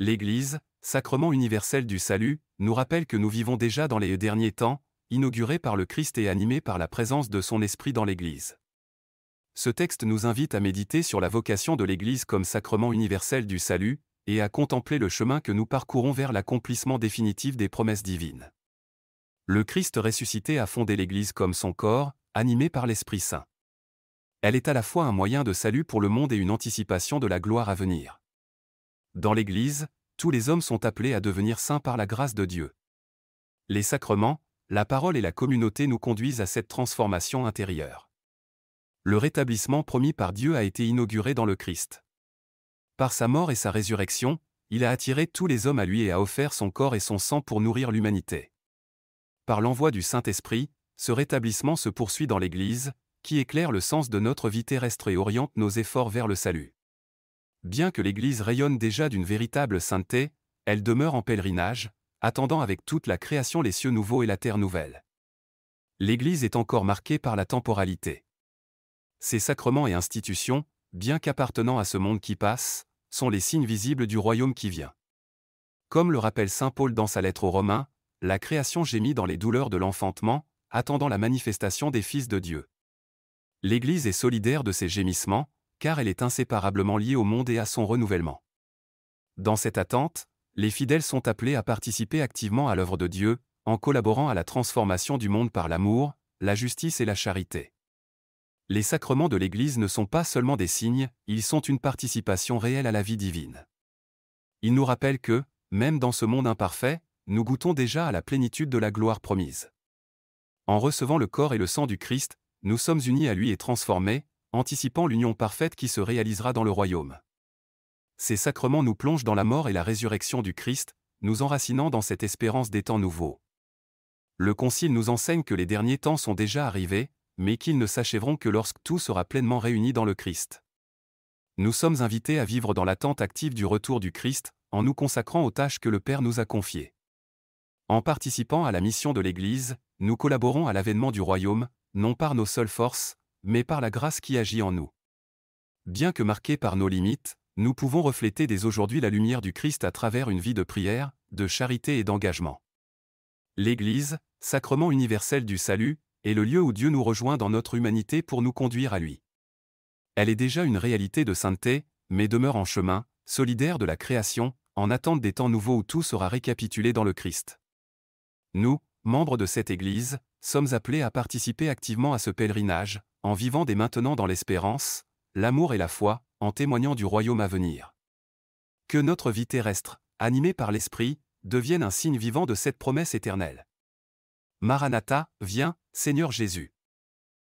L'Église, sacrement universel du salut, nous rappelle que nous vivons déjà dans les derniers temps, inaugurés par le Christ et animés par la présence de son Esprit dans l'Église. Ce texte nous invite à méditer sur la vocation de l'Église comme sacrement universel du salut, et à contempler le chemin que nous parcourons vers l'accomplissement définitif des promesses divines. Le Christ ressuscité a fondé l'Église comme son corps, animé par l'Esprit Saint. Elle est à la fois un moyen de salut pour le monde et une anticipation de la gloire à venir. Dans l'Église, tous les hommes sont appelés à devenir saints par la grâce de Dieu. Les sacrements, la parole et la communauté nous conduisent à cette transformation intérieure. Le rétablissement promis par Dieu a été inauguré dans le Christ. Par sa mort et sa résurrection, il a attiré tous les hommes à lui et a offert son corps et son sang pour nourrir l'humanité. Par l'envoi du Saint-Esprit, ce rétablissement se poursuit dans l'Église, qui éclaire le sens de notre vie terrestre et oriente nos efforts vers le salut. Bien que l'Église rayonne déjà d'une véritable sainteté, elle demeure en pèlerinage, attendant avec toute la création les cieux nouveaux et la terre nouvelle. L'Église est encore marquée par la temporalité. Ses sacrements et institutions, bien qu'appartenant à ce monde qui passe, sont les signes visibles du royaume qui vient. Comme le rappelle saint Paul dans sa lettre aux Romains, la création gémit dans les douleurs de l'enfantement, attendant la manifestation des fils de Dieu. L'Église est solidaire de ces gémissements, car elle est inséparablement liée au monde et à son renouvellement. Dans cette attente, les fidèles sont appelés à participer activement à l'œuvre de Dieu, en collaborant à la transformation du monde par l'amour, la justice et la charité. Les sacrements de l'Église ne sont pas seulement des signes, ils sont une participation réelle à la vie divine. Ils nous rappellent que, même dans ce monde imparfait, nous goûtons déjà à la plénitude de la gloire promise. En recevant le corps et le sang du Christ, nous sommes unis à lui et transformés, anticipant l'union parfaite qui se réalisera dans le royaume. Ces sacrements nous plongent dans la mort et la résurrection du Christ, nous enracinant dans cette espérance des temps nouveaux. Le Concile nous enseigne que les derniers temps sont déjà arrivés, mais qu'ils ne s'achèveront que lorsque tout sera pleinement réuni dans le Christ. Nous sommes invités à vivre dans l'attente active du retour du Christ, en nous consacrant aux tâches que le Père nous a confiées. En participant à la mission de l'Église, nous collaborons à l'avènement du royaume, non par nos seules forces, mais par la grâce qui agit en nous. Bien que marqués par nos limites, nous pouvons refléter dès aujourd'hui la lumière du Christ à travers une vie de prière, de charité et d'engagement. L'Église, sacrement universel du salut, est le lieu où Dieu nous rejoint dans notre humanité pour nous conduire à lui. Elle est déjà une réalité de sainteté, mais demeure en chemin, solidaire de la création, en attente des temps nouveaux où tout sera récapitulé dans le Christ. Nous, membres de cette Église, sommes appelés à participer activement à ce pèlerinage, en vivant dès maintenant dans l'espérance, l'amour et la foi, en témoignant du royaume à venir. Que notre vie terrestre, animée par l'Esprit, devienne un signe vivant de cette promesse éternelle. Maranatha, viens, Seigneur Jésus.